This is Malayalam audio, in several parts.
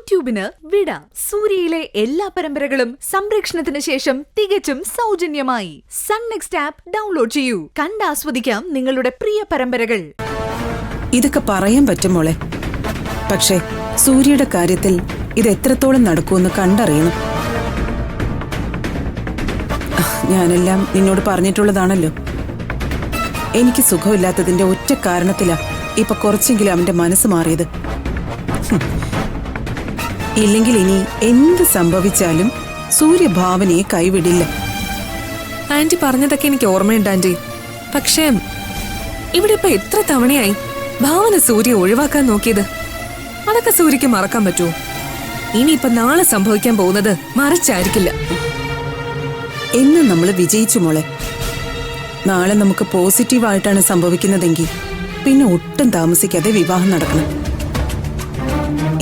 യൂട്യൂബിന് വിട. സൂര്യയിലെ എല്ലാ പരമ്പരകളും സംരക്ഷണത്തിന് ശേഷം തികച്ചും സൗജന്യമായി. സൺ നെക്സ്റ്റ് ആപ്പ് ഡൗൺലോഡ് ചെയ്യൂ. കണ്ടാസ്വദിക്കാം നിങ്ങളുടെ പ്രിയ പരമ്പരകൾ. ഇതൊക്കെ പറയാൻ പറ്റും മോളെ, പക്ഷേ സൂര്യയുടെ കാര്യത്തിൽ ഇത് എത്രത്തോളം നടക്കുമെന്ന് കണ്ടറിയണം. ഞാനെല്ലാം നിന്നോട് പറഞ്ഞിട്ടുള്ളതാണല്ലോ. എനിക്ക് സുഖമില്ലാത്തതിന്റെ ഒറ്റ കാരണത്തിലാ ഇപ്പൊ കുറച്ചെങ്കിലും അവന്റെ മനസ്സ് മാറിയത്. ഇല്ലെങ്കിൽ ഇനി എന്ത് സംഭവിച്ചാലും സൂര്യ ഭാവനയെ കൈവിടില്ല. ആന്റി പറഞ്ഞതൊക്കെ എനിക്ക് ഓർമ്മയുണ്ട് ആന്റി. പക്ഷേ ഇവിടെ ഇപ്പൊ എത്ര തവണയായി ഭാവന സൂര്യ ഒഴിവാക്കാൻ നോക്കിയത്? അതൊക്കെ സൂര്യക്ക് മറക്കാൻ പറ്റുമോ? ഇനിയിപ്പൊ നാളെ സംഭവിക്കാൻ പോകുന്നത് മറിച്ചായിരിക്കില്ല. എന്ന് നമ്മൾ വിജയിച്ചു മോളെ. നാളെ നമുക്ക് പോസിറ്റീവായിട്ടാണ് സംഭവിക്കുന്നതെങ്കിൽ പിന്നെ ഒട്ടും താമസിക്കാതെ വിവാഹം നടക്കണം.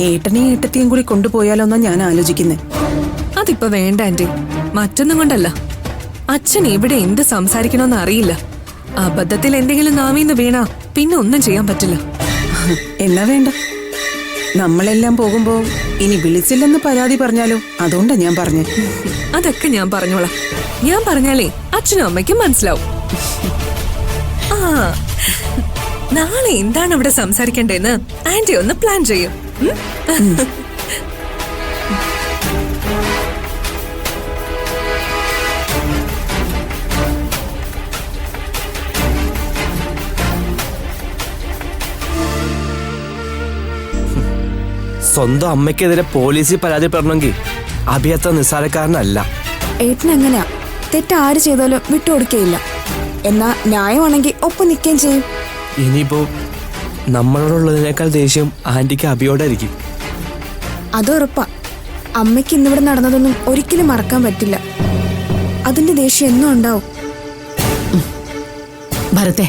ഏട്ടനെയും ഏട്ടത്തെയും കൂടി കൊണ്ടുപോയാലോന്നാ ഞാൻ ആലോചിക്കുന്നത്. അതിപ്പോ വേണ്ട ആന്റി. മറ്റൊന്നും കൊണ്ടല്ല, അച്ഛൻ ഇവിടെ എന്ത് സംസാരിക്കണമെന്ന് അറിയില്ല. അബദ്ധത്തിൽ എന്തെങ്കിലും നാമീന്ന് വീണാ പിന്നെ ഒന്നും ചെയ്യാൻ പറ്റില്ല. എന്നാ വേണ്ട, നമ്മളെല്ലാം പോകുമ്പോ ഇനി വിളിച്ചില്ലെന്ന് പരാതി പറഞ്ഞാലോ? അതുകൊണ്ടാ ഞാൻ പറഞ്ഞേ. അതൊക്കെ ഞാൻ പറഞ്ഞോളാം. ഞാൻ പറഞ്ഞാലേ അച്ഛനും അമ്മയ്ക്കും മനസ്സിലാവും. ആ, നാളെ എന്താണ് ഇവിടെ സംസാരിക്കേണ്ടതെന്ന് ആന്റി ഒന്ന് പ്ലാൻ ചെയ്യും. സ്വന്തം അമ്മയ്ക്കെതിരെ പോലീസിൽ പരാതിപ്പെടണമെങ്കിൽ അഭിയത്ര നിസ്സാരക്കാരനല്ല. ഏട്ടനെങ്ങനെയാ? തെറ്റാര് ചെയ്താലും വിട്ടുകൊടുക്കയില്ല. എന്നാ ന്യായമാണെങ്കിൽ ഒപ്പം നിൽക്കുകയും ചെയ്യും. ഇനിയിപ്പോ നമ്മളോടുള്ളതിനേക്കാൾ ദേഷ്യം ആന്റിക്ക് അഭിയോടായിരിക്കും. അതുറപ്പാ. അമ്മയ്ക്ക് ഇന്നിവിടെ നടന്നതൊന്നും ഒരിക്കലും മറക്കാൻ പറ്റില്ല. അതിന്റെ ദേഷ്യം എന്നും ഉണ്ടാവും. ഭരത്തെ,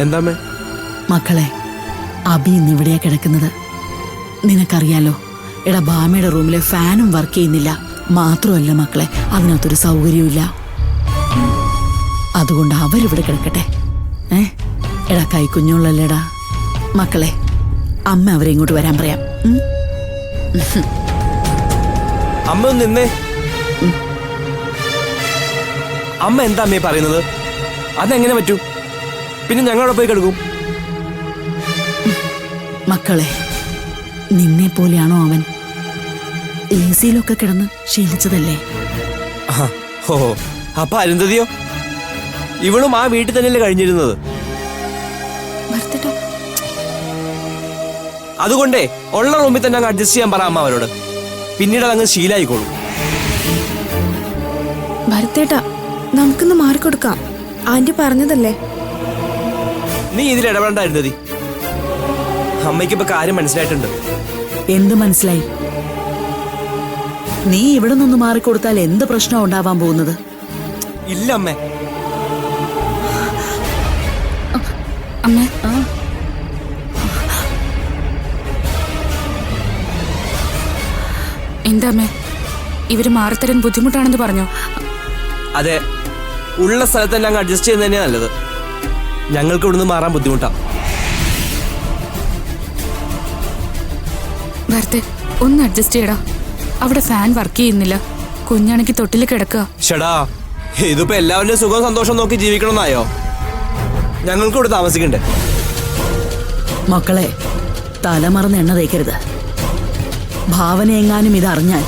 എന്താമ്മേ? മക്കളെ, അബി ഇന്നിവിടെയാ കിടക്കുന്നത്. നിനക്കറിയാലോ, എടാ ബാമയുടെ റൂമിലെ ഫാനും വർക്ക് ചെയ്യുന്നില്ല. മാത്രമല്ല മക്കളെ, അതിനകത്തൊരു സൗകര്യമില്ല. അതുകൊണ്ട് അവരിവിടെ കിടക്കട്ടെ. എടാ കൈക്കുഞ്ഞുള്ളല്ലേടാ. മക്കളെ, അമ്മ അവരെ ഇങ്ങോട്ട് വരാൻ പറയാം. അമ്മ ഒന്ന് നിന്നേ. അമ്മ എന്താ അമ്മയെ പറയുന്നത്? അതെങ്ങനെ പറ്റൂ? പിന്നെ ഞങ്ങളവിടെ പോയി കിടക്കും. മക്കളെ, നിന്നെ പോലെയാണോ അവൻ? എസിയിലൊക്കെ കിടന്ന് ശീലിച്ചതല്ലേ? ഓ, അപ്പൊ അരുന്ധതിയോ? ഇവളും ആ വീട്ടിൽ തന്നെയല്ലേ കഴിഞ്ഞിരുന്നത്? അതുകൊണ്ടേ ഉള്ള റൂമിൽ തന്നെ അങ്ങ് അഡ്ജസ്റ്റ് ചെയ്യാൻ പറ അമ്മ അവരോട്. പിന്നീട് അതങ്ങ് ശീലായിക്കോളും. ഭരത്തേട്ടാ, നമുക്കൊന്ന് മാറിക്കൊടുക്കാം. ആന്റി പറഞ്ഞതല്ലേ. നീ ഇതിൽ ഇടപെടണ്ടായിരുന്നതി. അമ്മയ്ക്കിപ്പോ കാര്യം മനസ്സിലായിട്ടുണ്ട്. എന്ത് മനസ്സിലായി? നീ ഇവിടെ നിന്ന് മാറിക്കൊടുത്താൽ എന്ത് പ്രശ്നം ഉണ്ടാവാൻ പോകുന്നത്? ഇല്ല അമ്മേ. അമ്മ, എന്താ അമ്മേ, ഇവര് മാറിത്തരാൻ ബുദ്ധിമുട്ടാണെന്ന് പറഞ്ഞോ? അതെ, ഉള്ള സ്ഥലത്ത് തന്നെ അങ്ങ് അഡ്ജസ്റ്റ് ചെയ്യുന്നത് തന്നെയാ നല്ലത്. ഞങ്ങൾക്ക് ഇവിടുന്ന് മാറാൻ ബുദ്ധിമുട്ടാ. ഭരത്തെ, ഒന്ന് അഡ്ജസ്റ്റ് ചെയ്യടാ. അവിടെ ഫാൻ വർക്ക് ചെയ്യുന്നില്ല. കുഞ്ഞാണെങ്കിൽ തൊട്ടിൽ കിടക്കുക. ഷടാ, ഇതിപ്പോ എല്ലാവരുടെയും സുഖവും സന്തോഷം നോക്കി ജീവിക്കണമെന്നായോ? ഞങ്ങൾക്ക് ഇവിടെ താമസിക്കണ്ടേ? മക്കളെ, തലമറന്ന് എണ്ണ തേക്കരുത്. ഭാവന എങ്ങാനും ഇതറിഞ്ഞാൽ.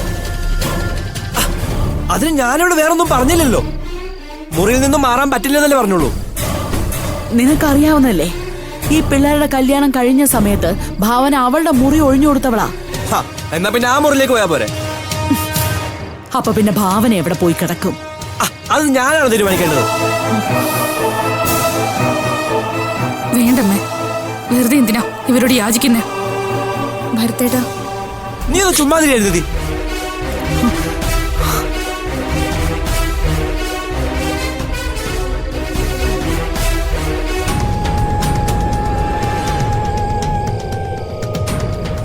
അതിന് ഞാനിവിടെ വേറൊന്നും പറഞ്ഞില്ലല്ലോ. മുറിയിൽ നിന്നും മാറാൻ പറ്റില്ലെന്നല്ലേ പറഞ്ഞുള്ളൂ. നിനക്കറിയാവുന്നല്ലേ, ഈ പിള്ളേരുടെ കല്യാണം കഴിഞ്ഞ സമയത്ത് ഭാവന അവളുടെ മുറി ഒഴിഞ്ഞു കൊടുത്തവളാ. എന്നാ പിന്നെ ആ മുറിയിലേക്ക് പോയാ പോരെ? അപ്പൊ പിന്നെ ഭാവന എവിടെ പോയി കിടക്കും? അത് ഞാനാണ് തീരുമാനിക്കേണ്ടത്. വേണ്ടമ്മേ, വെറുതെ എന്തിനാ ഇവരോട് യാചിക്കുന്നേ? ഭരത്തേട്ടാ, നീ ഒന്ന് ചുമ്മാതിരി എഴുതി.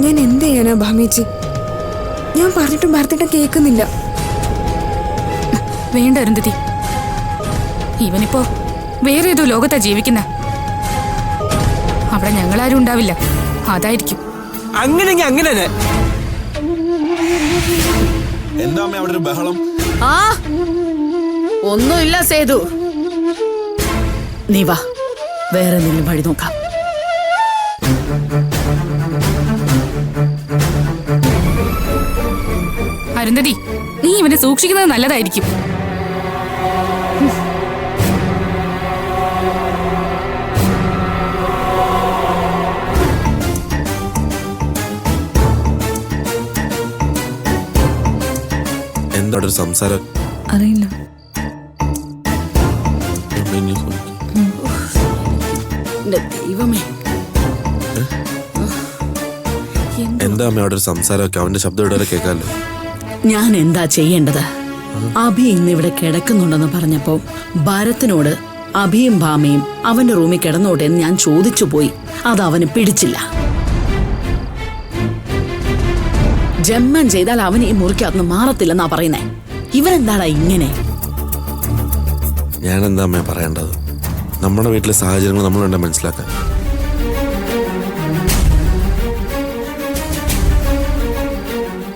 ഞാൻ എന്ത് ചെയ്യാനാ ഭാമേച്ചി? ഞാൻ പറഞ്ഞിട്ടും ഭരത്തേട്ട കേൾക്കുന്നില്ല. വേണ്ട അരുന്ധതി, ഇവനിപ്പോ വേറെ ഏതോ ലോകത്താ ജീവിക്കുന്ന. അവിടെ ഞങ്ങളാരും ഉണ്ടാവില്ല, അതായിരിക്കും. അങ്ങനെയെങ്കിൽ അങ്ങനെ തന്നെ. എന്താ അമ്മ അവിടെ ഒരു ബഹളം? ആ ഒന്നുമില്ല സേതു, നീ വാ, വേറെ എന്തെങ്കിലും വഴി നോക്കാം. അരുന്ധതി, നീ ഇവനെ സൂക്ഷിക്കുന്നത് നല്ലതായിരിക്കും. എന്താ അവിടെ ഒരു സംസാരം? അറിയില്ല. എന്റെ ദൈവമേ, എന്താ അമ്മ അവിടെ ഒരു സംസാരമൊക്കെ? അവന്റെ ശബ്ദം ഇവിടെ കേൾക്കാമല്ലോ. ഞാൻ എന്താ ചെയ്യേണ്ടത്? അഭി ഇന്ന് ഇവിടെ കിടക്കുന്നുണ്ടെന്ന് പറഞ്ഞപ്പോ ഭരത്തിനോട് അഭിയും ഭാമയും അവന്റെ റൂമിൽ കിടന്നോട്ടെ എന്ന് ഞാൻ ചോദിച്ചു പോയി. അത് അവന് പിടിച്ചില്ല. ജന്മം ചെയ്താൽ അവൻ ഈ മുറിക്കകത്ത് മാറത്തില്ലെന്നാ പറയുന്നേ. ഇവരെന്താടാ ഇങ്ങനെ? ഞാൻ എന്താ അമ്മ പറയേണ്ടത്? നമ്മുടെ വീട്ടിലെ സാഹചര്യങ്ങൾ നമ്മൾ വേണ്ട മനസ്സിലാക്കാൻ.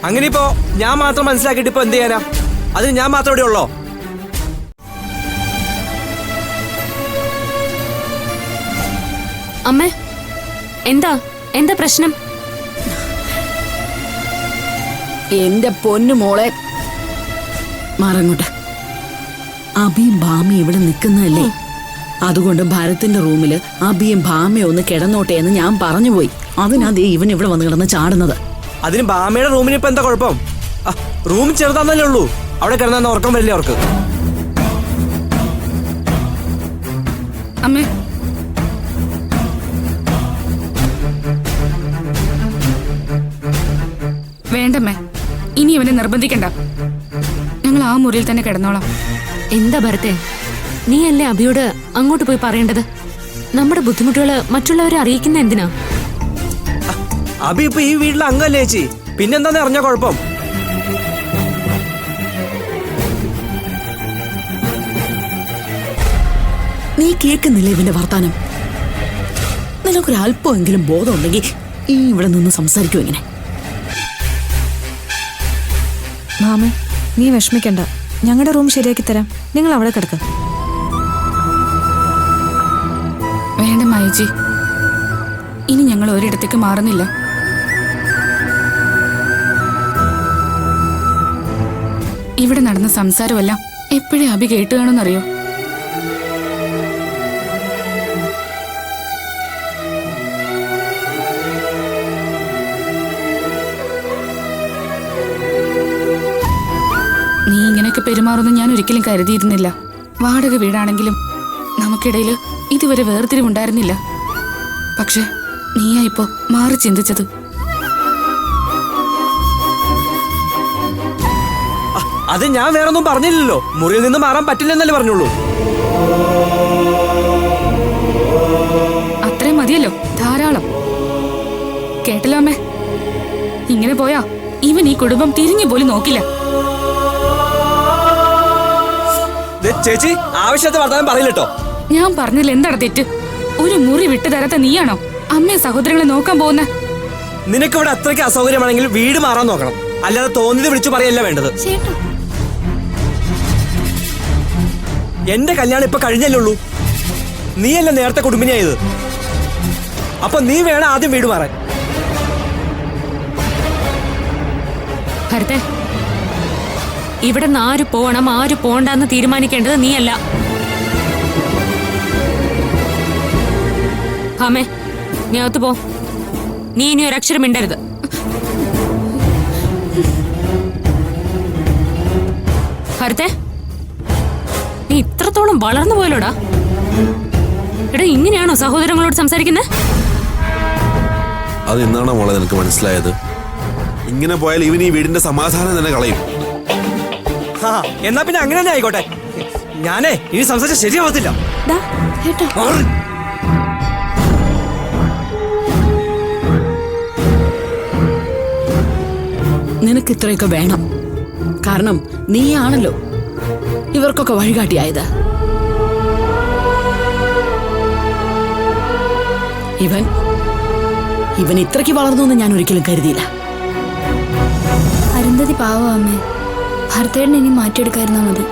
അങ്ങനെ ഇപ്പോ ഞാൻ മാത്രം മനസ്സിലാക്കിയിട്ട് ഇപ്പൊ എന്ത് ചെയ്യാനാ? അതിന് ഞാൻ മാത്രം ഇവിടെ ഉള്ളോ? അമ്മേ, എന്താ എന്താ പ്രശ്നം? എന്റെ പൊന്നു മോളെ, മാറങ്ങോട്ട്. അഭിയും ഭാമയും ഇവിടെ നിൽക്കുന്നതല്ലേ, അതുകൊണ്ട് ഭരത്തിന്റെ റൂമില് അഭിയും ഭാമയും ഒന്ന് കിടന്നോട്ടെ എന്ന് ഞാൻ പറഞ്ഞു പോയി. അതിനാ ഇവൻ ഇവിടെ വന്ന് കിടന്ന് ചാടുന്നത്. അതിന് ബാമയുടെ റൂമിന് ഇപ്പൊ എന്താ കുഴപ്പം? റൂം ചെറുതാന്നല്ലേ ഉള്ളൂ, അവിടെ കിടന്ന ഉറക്കം വരില്ലേ അവർക്ക്? അമ്മേ, വേണ്ടമ്മേ, ഇനി ഇവനെ നിർബന്ധിക്കണ്ട. ഞങ്ങൾ ആ മുറിയിൽ തന്നെ കിടന്നോളാം. എന്താ ഭരത്തെ, നീ അല്ലേ അഭിയോട് അങ്ങോട്ട് പോയി പറയേണ്ടത്? നമ്മുടെ ബുദ്ധിമുട്ടുകള് മറ്റുള്ളവരെ അറിയിക്കുന്ന എന്തിനാ? അഭി ഇപ്പൊ ഈ വീട്ടിലെ അംഗല്ലേ ചേച്ചി, പിന്നെന്താന്ന് അറിഞ്ഞ കുഴപ്പം? നീ കേൾക്കുന്നില്ല ഇവന്റെ വർത്താനം? നിനക്കൊരു അല്പമെങ്കിലും ബോധം ഉണ്ടെങ്കിൽ ഈ ഇവിടെ നിന്ന് സംസാരിക്കും ഇങ്ങനെ. മാമേ, നീ വിഷമിക്കണ്ട, ഞങ്ങളുടെ റൂം ശരിയാക്കി തരാം. നിങ്ങൾ അവിടെ കിടക്ക. വേണ്ട മായജി, ഇനി ഞങ്ങൾ ഒരിടത്തേക്ക് മാറുന്നില്ല. ഇവിടെ നടന്ന സംസാരമല്ല എപ്പോഴേ അഭി കേട്ട് കാണുമെന്നറിയോ? നീ ഇങ്ങനെയൊക്കെ പെരുമാറുമെന്ന് ഞാൻ ഒരിക്കലും കരുതിയിരുന്നില്ല. വാടക വീടാണെങ്കിലും നമുക്കിടയിൽ ഇതുവരെ വേർതിരിവുണ്ടായിരുന്നില്ല. പക്ഷെ നീയാ ഇപ്പോ മാറി ചിന്തിച്ചത്. അത് ഞാൻ വേറൊന്നും പറഞ്ഞില്ലല്ലോ. മുറിയിൽ നിന്ന് മാറാൻ പറ്റില്ലെന്നല്ലേ പറഞ്ഞുള്ളൂ. അത്രയും മതിയല്ലോ, ധാരാളം. കേട്ടല്ലോ അമ്മേ, ഇങ്ങനെ പോയാ ഇവൻ ഈ കുടുംബം തിരിഞ്ഞു പോലും നോക്കില്ല. ചേച്ചി ആവശ്യത്തെ വർത്താനം പറയില്ലട്ടോ. ഞാൻ പറഞ്ഞില്ല, എന്താണ് തെറ്റ്? ഒരു മുറി വിട്ടു തരാത്ത നീയാണോ അമ്മയും സഹോദരങ്ങളെ നോക്കാൻ പോകുന്ന? നിനക്കിവിടെ അത്രയ്ക്ക് അസൗകര്യമാണെങ്കിൽ വീട് മാറാൻ നോക്കണം, അല്ലാതെ തോന്നിയത് വിളിച്ചു പറയല്ല വേണ്ടത്. എന്റെ കല്യാണം ഇപ്പൊ കഴിഞ്ഞല്ലേ ഉള്ളൂ. നീയല്ല നേരത്തെ കുടുംബിനിയായത്. അപ്പൊ നീ വേണം ആദ്യം വീട് മാറാൻ. ഭരത്തെ, ഇവിടെ നിന്ന് ആര് പോകണം ആര് പോണ്ടെന്ന് തീരുമാനിക്കേണ്ടത് നീയല്ല. ഭാമേ, നീ അകത്ത് പോ. നീ ഇനി ഒരക്ഷരം മിണ്ടരുത്. ഭരത്തെ, നീ ഇത്രത്തോളം വളർന്നു പോയല്ലോടാ. എടാ, ഇങ്ങനെയാണോ സഹോദരങ്ങളോട് സംസാരിക്കുന്നത്? അത് ഇന്നാണോ മോളെ നിനക്ക് മനസ്സിലായത്? ഇങ്ങനെ പോയാൽ ഇവൻ ഈ വീടിന്റെ സമാധാനം തന്നെ കളയും. എന്നാ പിന്നെ അങ്ങനെ തന്നെ ആയിക്കോട്ടെ. ഞാനേ ഇനി സംസാരിച്ച ശരിയാവത്തില്ല. നിനക്ക് ഇത്രയൊക്കെ വേണം. കാരണം നീയാണല്ലോ ഇവർക്കൊക്കെ വഴികാട്ടിയായത്. ഇവൻ ഇത്രയ്ക്ക് വളർന്നു എന്ന് ഞാൻ ഒരിക്കലും കരുതിയില്ല. അരുന്ധതി പാവം അമ്മേ. ഭർത്തേടനെ ഇനി മാറ്റിയെടുക്കായിരുന്നാ മതി.